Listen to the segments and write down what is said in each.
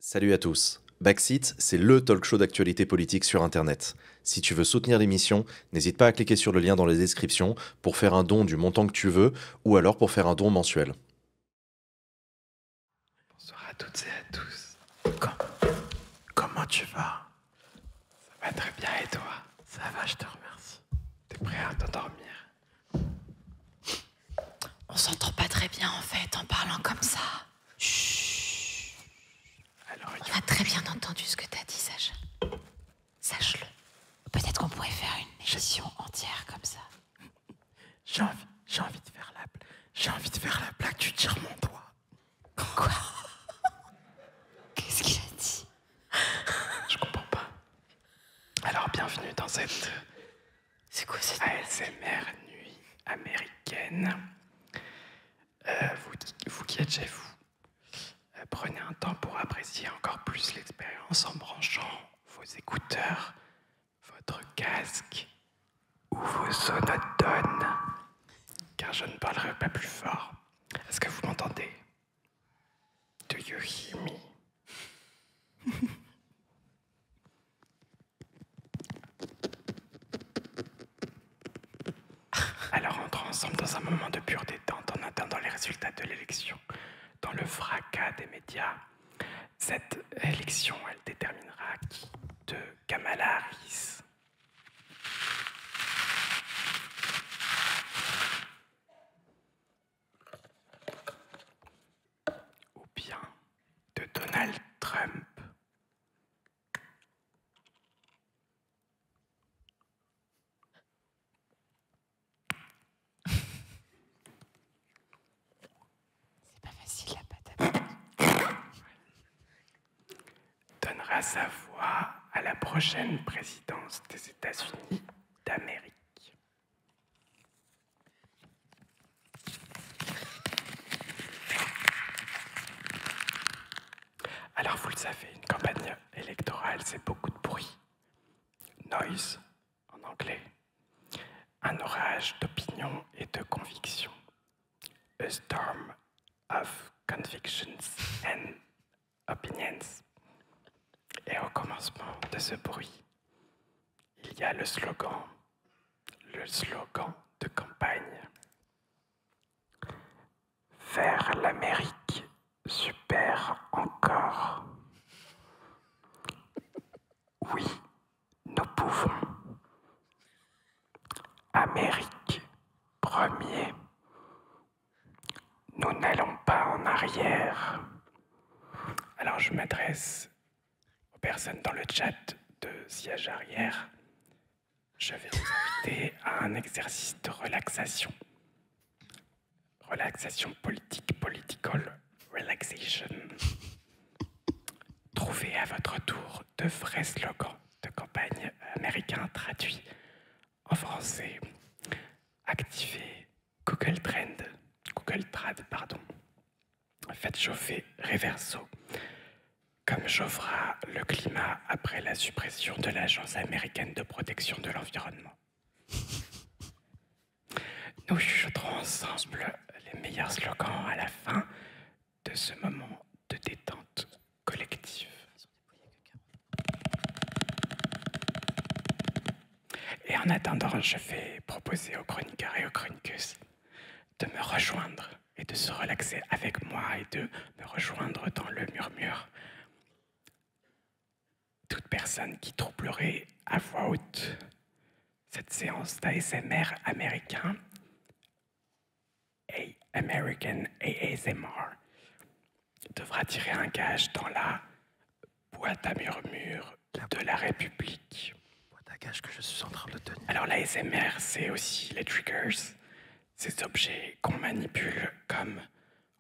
Salut à tous. Backseat, c'est le talk show d'actualité politique sur Internet. Si tu veux soutenir l'émission, n'hésite pas à cliquer sur le lien dans les descriptions pour faire un don du montant que tu veux ou alors pour faire un don mensuel. Bonsoir à toutes et à tous. Comment tu vas? Ça va très bien et toi? Ça va, je te remercie. T'es prêt à t'endormir? On s'entend pas très bien en fait en parlant comme ça. Chut. Alors, On a très bien entendu ce que t'as dit, Sacha. Sache-le. Peut-être qu'on pourrait faire une émission entière comme ça. j'ai envie de faire la blague, tu tires mon doigt. Quoi? Qu'est-ce qu'il a dit? Je comprends pas. Alors, bienvenue dans cette C'est quoi cette ASMR nuit américaine. Vous qui êtes chez vous, prenez un temps pour apprécier encore plus l'expérience en branchant vos écouteurs, votre casque ou vos sonotones, car je ne parlerai pas plus fort. Est-ce que vous m'entendez? Do you hear me? Alors entrons ensemble dans un moment de pure détente en attendant les résultats de l'élection. Dans le fracas des médias, cette élection, elle déterminera qui de Kamala Harris ou bien de Donald Trump. C'est pas facile la patate. Donnera sa voix à la prochaine présidence des États-Unis d'Amérique. Alors vous le savez, une campagne électorale, c'est beaucoup de bruit. Noise, en anglais. Un orage d'opinions et de convictions. A storm of convictions and opinions. Et au commencement de ce bruit, il y a le slogan de campagne. Faire l'Amérique super encore. Oui, nous pouvons. Amérique premier. Nous n'allons pas en arrière. Alors je m'adresse aux personnes dans le chat de siège arrière. Je vais vous inviter à un exercice de relaxation. Relaxation politique, political relaxation. Trouvez à votre tour de vrais slogans de campagne américains traduits en français. Activez Google Trad, pardon. Faites chauffer Reverso. Comme chauffera le climat après la suppression de l'Agence américaine de protection de l'environnement. Nous chuchoterons ensemble les meilleurs slogans à la fin de ce moment de détente collective. Et en attendant, je vais proposer aux chroniqueurs et aux chroniqueuses de me rejoindre et de se relaxer avec moi et de me rejoindre dans le murmure. Toute personne qui troublerait à voix haute cette séance d'ASMR américain, American ASMR, devra tirer un gage dans la boîte à murmure de la République. Boîte à gage que je suis en train de tenir. Alors l'ASMR, c'est aussi les triggers, ces objets qu'on manipule comme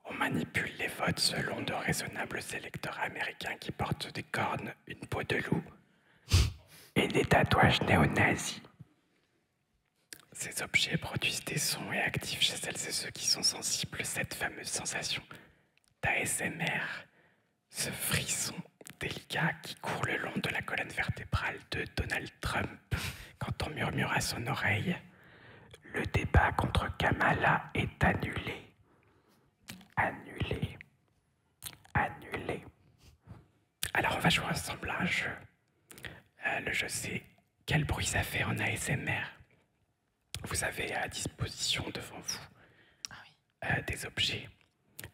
on manipule les votes selon de raisonnables électeurs américains qui portent des cornes, une peau de loup et des tatouages néo-nazis. Ces objets produisent des sons et activent chez celles et ceux qui sont sensibles cette fameuse sensation d'ASMR, ce frisson délicat qui court le long de la colonne vertébrale de Donald Trump quand on murmure à son oreille « Le débat contre Kamala est annulé. Annulé. Annulé. » va jouer ensemble à un jeu. Le jeu, c'est quel bruit ça fait en ASMR. Vous avez à disposition devant vous des objets.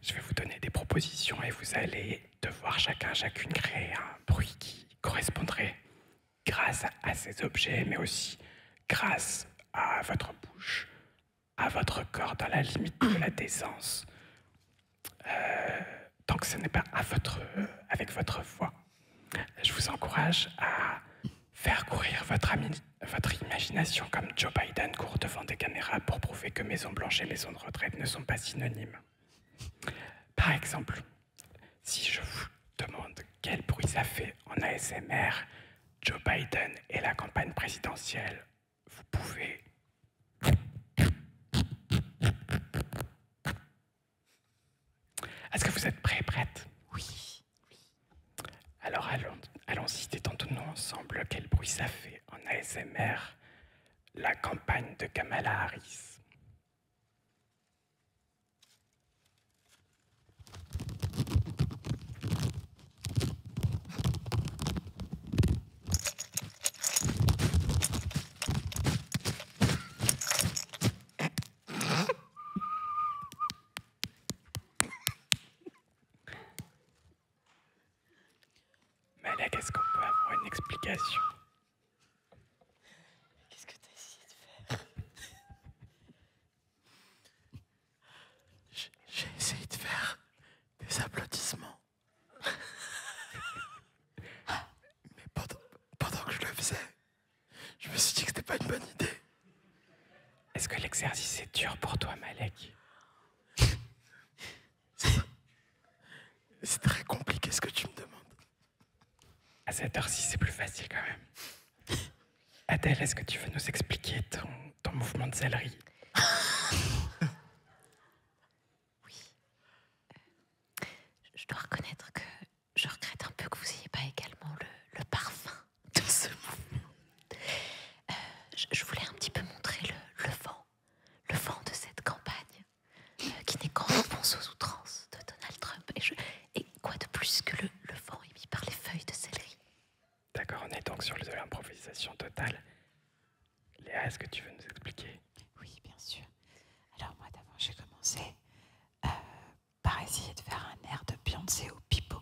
Je vais vous donner des propositions et vous allez devoir chacune créer un bruit qui correspondrait grâce à ces objets, mais aussi grâce à votre bouche, à votre corps dans la limite de la décence. Tant que ce n'est pas avec votre voix. Je vous encourage à faire courir votre imagination comme Joe Biden court devant des caméras pour prouver que Maison Blanche et Maison de retraite ne sont pas synonymes. Par exemple, si je vous demande quel bruit ça fait en ASMR, Joe Biden et la campagne présidentielle, vous pouvez... Est-ce que vous êtes prête? Oui. Alors allons-y, détendons-nous ensemble. Quel bruit ça fait en ASMR, la campagne de Kamala Harris? Malek, est-ce qu'on peut avoir une explication? Qu'est-ce que t'as essayé de faire? J'ai essayé de faire des applaudissements. Mais pendant que je le faisais, je me suis dit que c'était pas une bonne idée. Est-ce que l'exercice est dur pour toi, Malek? C'est très compliqué ce que tu me demandes. À cette heure-ci, c'est plus facile quand même. Adèle, est-ce que tu veux nous expliquer ton mouvement de zèlerie? Oui. Je dois reconnaître que je regrette un peu que vous n'ayez pas également le parfum de ce mouvement. Je voulais un petit peu montrer le vent de cette campagne, qui n'est qu'en réponse aux outrances de Donald Trump. Et quoi de plus que le vent émis par les feuilles de céleri? D'accord, on est donc sur de l'improvisation totale. Léa, est-ce que tu veux nous expliquer? Oui, bien sûr. Alors moi d'abord j'ai commencé par essayer de faire un air de Beyoncé au pipeau.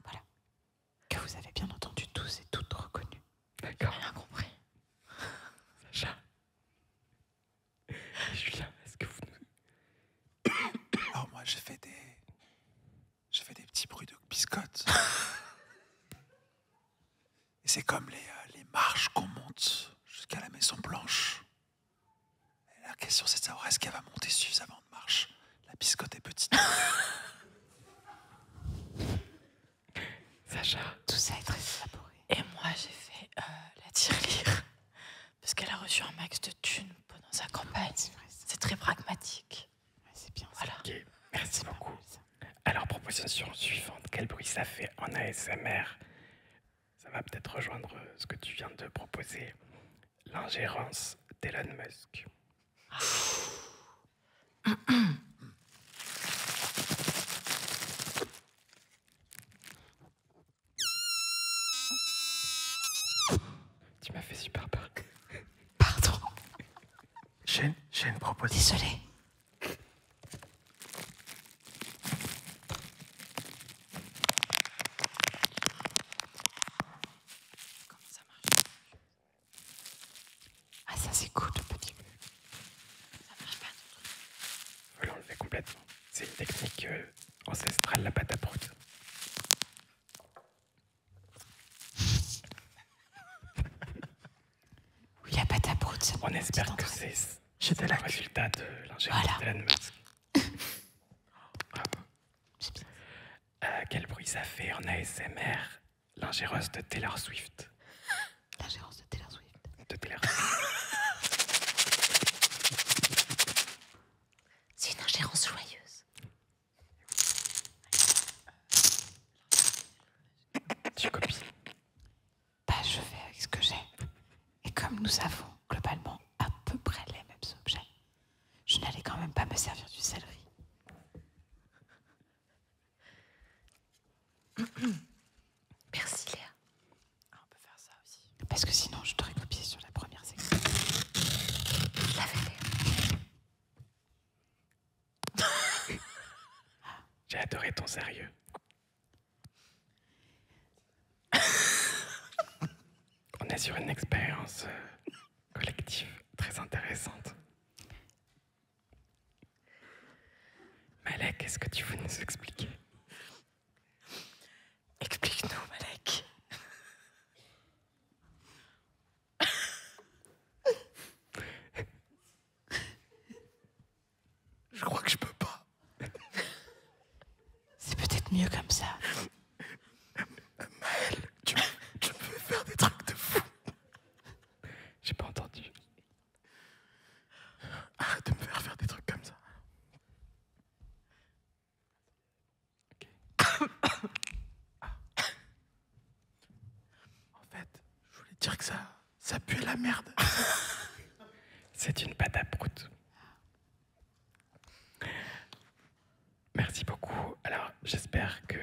Voilà. Que vous avez bien entendu tous et toutes reconnu. D'accord. Rien compris. Sacha. Et Julien, est-ce que vous nous... Alors moi j'ai fait des petits bruits de biscottes. Et c'est comme les marches qu'on monte jusqu'à la Maison Blanche. Et la question c'est de savoir est-ce qu'elle va monter suffisamment de marches. La biscotte est petite. Sacha. Tout ça est très élaboré. Et moi, j'ai fait la tirelire. Parce qu'elle a reçu un max de thunes pendant sa campagne. C'est très pragmatique. Ouais, c'est bien Voilà. Ok, merci beaucoup. ça. Alors, proposition suivante. Quel bruit ça fait en ASMR? Ça va peut-être rejoindre ce que tu viens de proposer. L'ingérence d'Elon Musk. Tu m'as fait super peur. Pardon. J'ai une proposition. Désolée. Comment ça marche? Ah ça c'est cool le petit peu. Ça marche pas. Faut l'enlever complètement. C'est une technique ancestrale, la pâte à prout. Oui la pâte à prout. Ça On me espère dit que d'entrer. c'est le résultat de l'ingérence Voilà. d'Elon Musk. Bravo. C'est bien. Quel bruit ça fait en ASMR? L'ingérence de Taylor Swift. L'ingérence de Taylor Swift. De Taylor Swift. C'est une ingérence joyeuse. Tu copies. Bah je fais avec ce que j'ai. Et comme nous avons globalement à peu près les mêmes objets, je n'allais quand même pas me servir du céleri. J'ai adoré ton sérieux. On est sur une expérience collective très intéressante. Malek, est-ce que tu veux nous expliquer? Explique-nous, Malek. Je crois que je peux pas. C'est peut-être mieux comme ça. Maël, tu me fais faire des trucs de fou. J'ai pas entendu. Arrête de me faire des trucs comme ça. En fait, je voulais dire que ça pue la merde. C'est une pâte à prout. Merci beaucoup. Alors, j'espère que...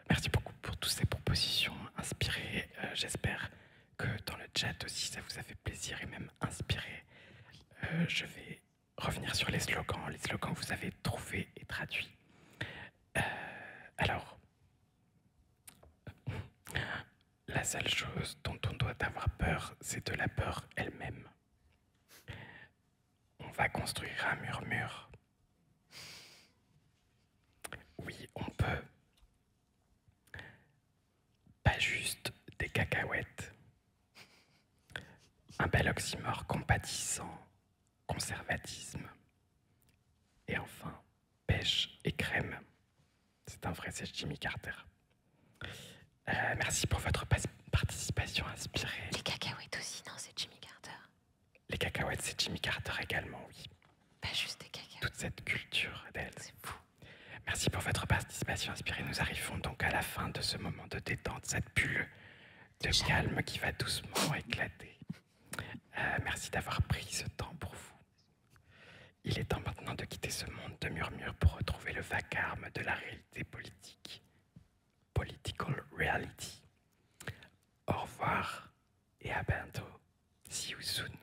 merci beaucoup pour toutes ces propositions inspirées. J'espère que dans le chat aussi, ça vous a fait plaisir et même inspiré. Je vais revenir sur les slogans. Les slogans, vous avez trouvé et traduit. Alors, la seule chose dont on doit avoir peur, c'est de la peur elle-même. On va construire un murmure. Oui, on peut. Pas juste des cacahuètes. Un bel oxymore compatissant, conservatisme. Et enfin, pêche et crème. C'est un vrai, c'est Jimmy Carter. Merci pour votre participation inspirée. Les cacahuètes aussi, non, c'est Jimmy Carter. Les cacahuètes, c'est Jimmy Carter également, oui. Pas juste des cacahuètes. Toute cette culture d'elle. C'est fou. Merci pour votre participation inspirée. Nous arrivons donc à la fin de ce moment de détente, cette bulle de calme qui va doucement éclater. Merci d'avoir pris ce temps pour vous. Il est temps maintenant de quitter ce monde de murmures pour retrouver le vacarme de la réalité politique. Political reality. Au revoir et à bientôt. See you soon.